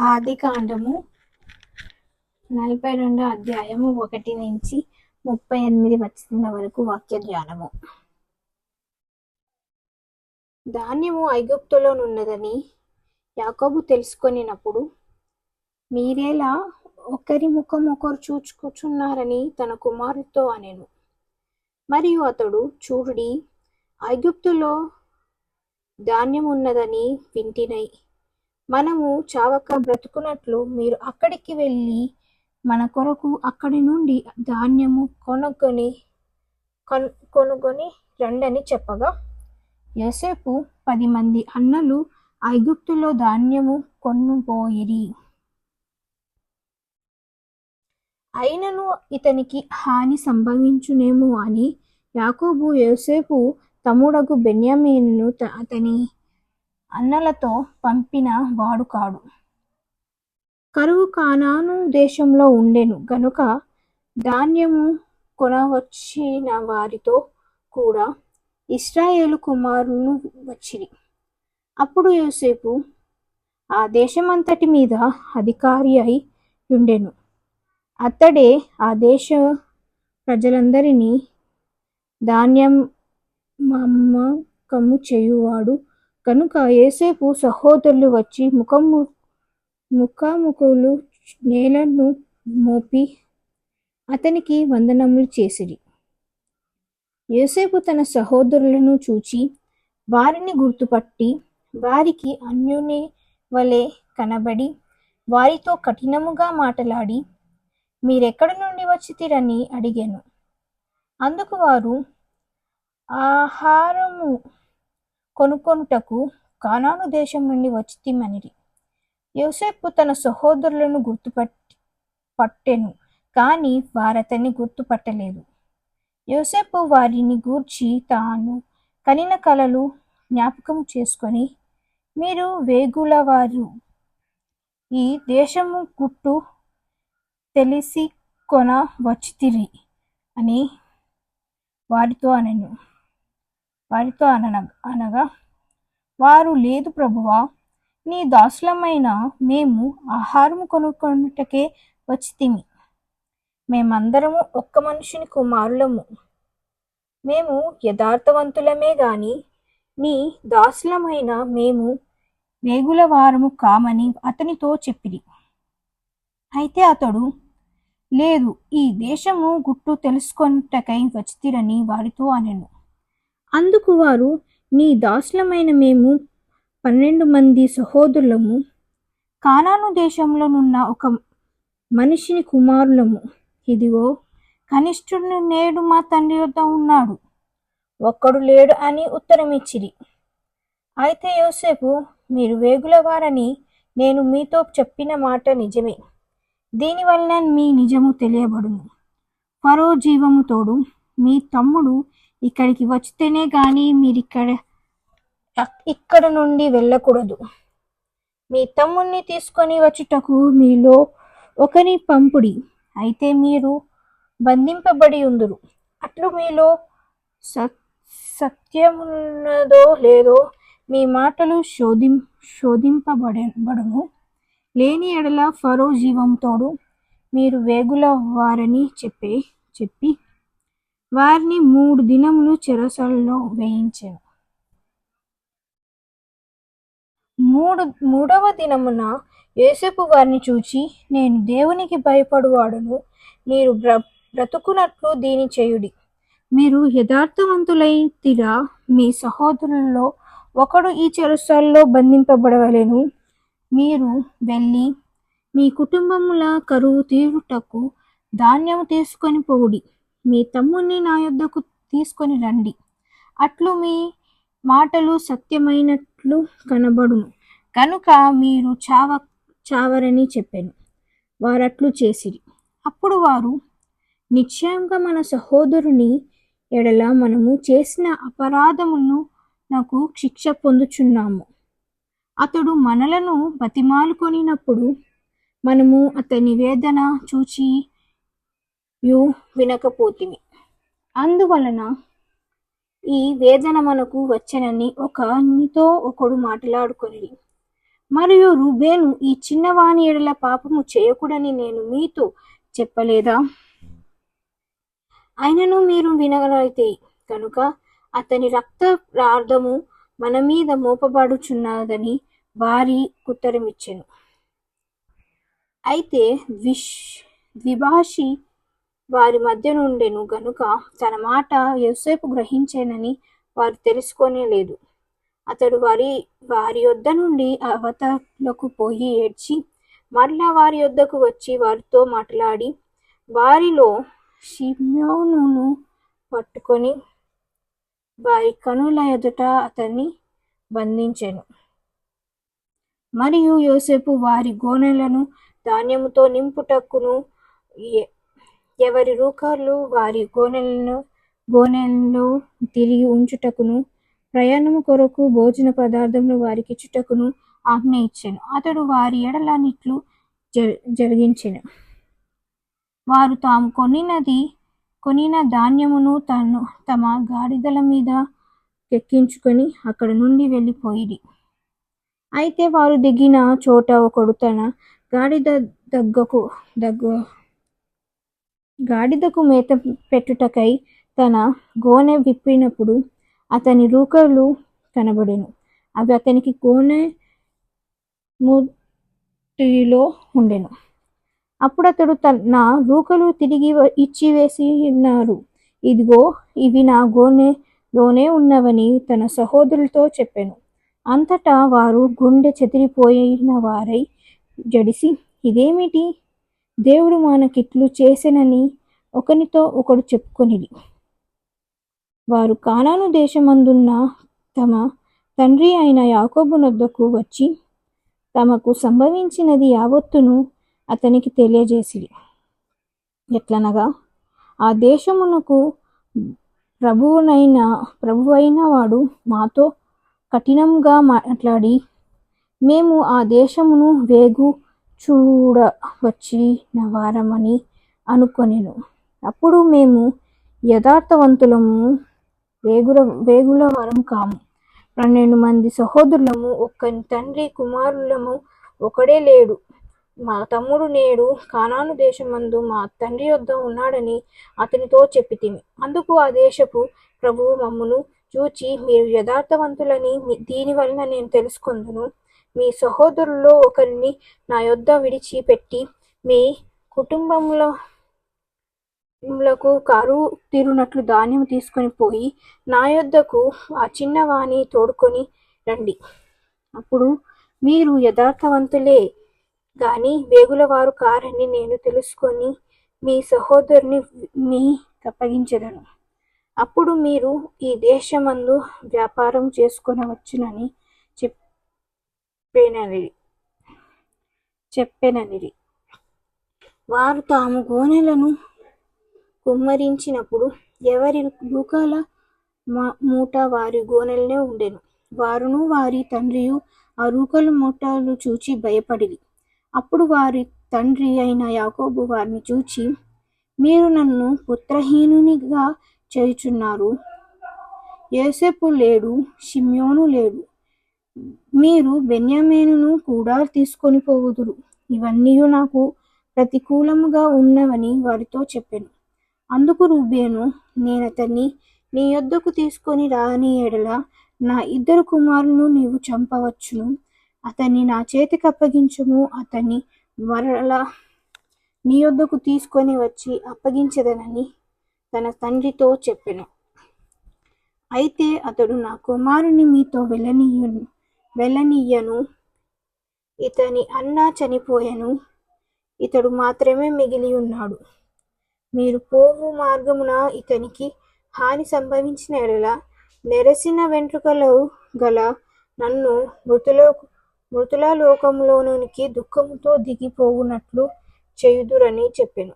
ఆదికాండము 42 అధ్యాయము 1 నుంచి 38 వచనం వరకు వాక్య ధ్యానము. ధాన్యము ఐగుప్తులో నున్నదని యాకోబు తెలుసుకొనినప్పుడు, మీరేలా ఒకరి ముఖం ఒకరు చూచుకుచున్నారని తన కుమారుడితో అనెను. మరియు అతడు, చూడుడి, ఐగుప్తులో ధాన్యమున్నదని వింటినై, మనము చావక బ్రతుకున్నట్లు మీరు అక్కడికి వెళ్ళి మన కొరకు అక్కడి నుండి ధాన్యము కొనుగొని రండని చెప్పగా, యోసేపు 10 మంది అన్నలు ఐగుప్తులో ధాన్యము కొనుపోయిరి. అయినను ఇతనికి హాని సంభవించునేమో అని యాకోబు యోసేపు తమ్ముడగు బెన్యామీనును అతని అన్నలతో పంపిన వాడు కాడు. కరువు కానాను దేశంలో ఉండెను గనుక ధాన్యము కొనవచ్చిన వారితో కూడా ఇశ్రాయేలు కుమారులు వచ్చిరి. అప్పుడు యోసేపు ఆ దేశమంతటి మీద అధికారి అయి ఉండెను. అతడే ఆ దేశ ప్రజలందరినీ ధాన్యమమ్మకము చేయువాడు కనుక యోసేపు సహోదరులు వచ్చి ముఖాముఖులు నేలను మోపి అతనికి వందనములు చేసిరి. యోసేపు తన సహోదరులను చూచి వారిని గుర్తుపట్టి వారికి అన్యుని వలె కనబడి వారితో కఠినముగా మాటలాడి, మీరెక్కడి నుండి వచ్చితిరని అడిగాను. అందుకు వారు, ఆహారము కొనుకొనుటకు కానాను దేశం నుండి వచ్చితిమనిరి. యోసేపు తన సహోదరులను పట్టెను కానీ వారతన్ని గుర్తుపట్టలేదు. యోసేపు వారిని గూర్చి తాను కనిన కలలు జ్ఞాపకము చేసుకొని, మీరు వేగులవారు, ఈ దేశము గుట్టు తెలిసి కొన వచ్చితిరి అని వారితో అనగా, వారు, లేదు ప్రభువా, నీ దాసులమైన మేము ఆహారము కొనుకొనుటకే వచ్చితిమి. మేమందరము ఒక్క మనుషుని కుమారులము. మేము యథార్థవంతులమే గాని నీ దాసులమైన మేము వేగుల వారము కామని అతనితో చెప్పిరి. అయితే అతడు, లేదు, ఈ దేశము గుట్టు తెలుసుకొనుటకై వచ్చితిరని వారితో అనెను. అందుకు వారు, నీ దాసులమైన మేము 12 మంది సహోదరులము, కానాను దేశంలో నున్న ఒక మనిషిని కుమారులము. ఇదిగో, కనిష్ఠుడు నేడు మా తండ్రి వద్ద ఉన్నాడు, ఒక్కడు లేడు అని ఉత్తరమిచ్చిరి. అయితే యోసేపు, మీరు వేగులవారని నేను మీతో చెప్పిన మాట నిజమే. దీనివలన మీ నిజము తెలియబడును. ఫరో జీవము తోడు మీ తమ్ముడు ఇక్కడికి వచ్చితేనే గాని మీరు ఇక్కడ నుండి వెళ్ళకూడదు. మీ తమ్ముడిని తీసుకొని వచ్చుటకు మీలో ఒకని పంపుడి, అయితే మీరు బంధింపబడి ఉందురు. అట్లు మీలో సత్యమున్నదో లేదో మీ మాటలు శోధింపబడును. లేని ఎడల ఫరో జీవం తోడు మీరు వేగుల వారని చెప్పి వారిని 3 దినములు చెరసాలలో వేయించెను. మూడవ దినమున యోసేపు వారిని చూచి, నేను దేవునికి భయపడువాడను, మీరు బ్రతుకున్నట్లు దీని చేయుడి. మీరు యథార్థవంతులైతిరా, మీ సహోదరులలో ఒకడు ఈ చెరసాలలో బంధింపబడవలెను. మీరు వెళ్ళి మీ కుటుంబముల కరువు తీరుటకు ధాన్యము తీసుకొని పోవుడి. మీ తమ్ముని నా యొద్దకు తీసుకొని రండి. అట్లు మీ మాటలు సత్యమైనట్లు కనబడును కనుక మీరు చావరని చెప్పాను. వారట్లు చేసిరి. అప్పుడు వారు, నిశ్చయంగా మన సహోదరుని ఎడల మనము చేసిన అపరాధమును నాకు శిక్ష పొందుచున్నాము. అతడు మనలను బతిమాలుకొనినప్పుడు మనము అతని వేదన చూచియు వినకపోతిమి. అందువలన ఈ వేదన మనకు వచ్చనని ఒకనితో ఒకడు మాట్లాడుకొనిరి. మరియు రూబేను, ఈ చిన్నవాని ఎడల పాపము చేయకూడని నేను మీతో చెప్పలేదా? ఆయనను మీరు వినగలైతే కనుక అతని రక్త ప్రార్థము మన మీద మోపబడుచున్నదని వారి ఉత్తరమిచ్చెను. అయితే ద్విభాషి వారి మధ్య నుండెను గనుక తన మాట యోసేపు గ్రహించెనని వారు తెలుసుకోనేలేదు. అతడు వారి యొద్ద నుండి అవతలకు పోయి ఏడ్చి మరలా వారి యొద్దకు వచ్చి వారితో మాట్లాడి వారిలో షిమ్యోనును పట్టుకొని వారి కనుల ఎదుట అతన్ని బంధించెను. మరియు యోసేపు వారి గోనెలను ధాన్యముతో నింపుటకును ఎవరి రూకర్లు వారి గోనెల్లో తిరిగి ఉంచుటకును ప్రయాణము కొరకు భోజన పదార్థములు వారికి ఇచ్చుటకును ఆజ్ఞ ఇచ్చెను. అతడు వారి ఎడల నిట్లు జరిగించెను. వారు తాము కొనిన ధాన్యమును తమ గాడిదల మీద ఎక్కించుకొని అక్కడ నుండి వెళ్ళిపోయిరి. అయితే వారు దిగిన చోట ఒకడు తన గాడిదకు మేత పెట్టుటకై తన గోనె విప్పినప్పుడు అతని రూకలు కనబడెను. అవి అతనికి గోనె మూటిలో ఉండెను. అప్పుడు అతడు నా రూకలు తిరిగి ఇచ్చివేసినారు, ఇదిగో ఇవి నా గోనెలోనే ఉన్నవని తన సహోదరులతో చెప్పెను. అంతటా వారు గుండె చెదిరిపోయిన వారై జడిసి, ఇదేమిటి, దేవుడు మనకిట్లు చేసెనని ఒకనితో ఒకడు చెప్పుకొనిరి. వారు కానాను దేశమందున్న తమ తండ్రి అయిన యాకోబు నొద్దకు వచ్చి తమకు సంభవించినది యావత్తును అతనికి తెలియజేసిరి. ఎట్లనగా ఆ దేశమునకు ప్రభువైన వాడు మాతో కఠినంగా మాట్లాడి మేము ఆ దేశమును వేగు చూడ వచ్చిన వారమని అనుకొనెను. అప్పుడు మేము యథార్థవంతులము, వేగుల వరం కాము. 12 మంది సహోదరులము, ఒక్కని తండ్రి కుమారులము, ఒకడే లేడు. మా తమ్ముడు నేడు కానాను దేశమందు మా తండ్రి యొద్ద ఉన్నాడని అతనితో చెప్పితిమి. అందుకు ఆ దేశపు ప్రభువు మమ్మును చూచి, మీరు యథార్థవంతులని దీని వలన నేను తెలుసుకొందును. మీ సహోదరుల్లో ఒకరిని నా యొద్ద విడిచిపెట్టి మీ కుటుంబములకు కరువు తీరునట్లు ధాన్యము తీసుకొని పోయి నా యొద్దకు ఆ చిన్నవాని తోడుకొని రండి. అప్పుడు మీరు యథార్థవంతులే గాని వేగులవారు కారని నేను తెలుసుకొని మీ సహోదరుని మీకప్పగించెదను. అప్పుడు మీరు ఈ దేశమందు వ్యాపారం చేసుకొనవచ్చునని చెప్పెననిరి. వారు తాము గోనెలను కుమ్మరించినప్పుడు ఎవరి రూకల మూట వారి గోనెలనే ఉండెను. వారును వారి తండ్రియు ఆ రూకల మూటలు చూచి భయపడిరి. అప్పుడు వారి తండ్రి అయిన యాకోబు వారిని చూచి, మీరు నన్ను పుత్రహీనునిగా చేయుచున్నారు. యోసేపు లేడు, షిమ్యోను లేడు, మీరు బెన్యామీనును కూడా తీసుకొని పోవుదురు. ఇవన్నీ నాకు ప్రతికూలముగా ఉన్నవని వారితో చెప్పెను. అందుకు రూబేను, నేనతన్ని నీ యొద్దకు తీసుకొని రాని ఎడల నా 2 కుమారులను నీవు చంపవచ్చును. అతన్ని నా చేతికి అప్పగించుము, అతన్ని మరలా నీ యొద్దకు తీసుకొని వచ్చి అప్పగించెదనని తన తండ్రితో చెప్పెను. అయితే అతడు, నా కుమారుని మీతో వెళ్ళనీయను, ఇతని అన్న చనిపోయెను, ఇతడు మాత్రమే మిగిలి ఉన్నాడు. మీరు పోవు మార్గమున ఇతనికి హాని సంభవించిన ఎడల నెరసిన వెంట్రుకలు గల నన్ను మృతుల లోకములోనికి దుఃఖముతో దిగిపోవునట్లు చేయుదురని చెప్పెను.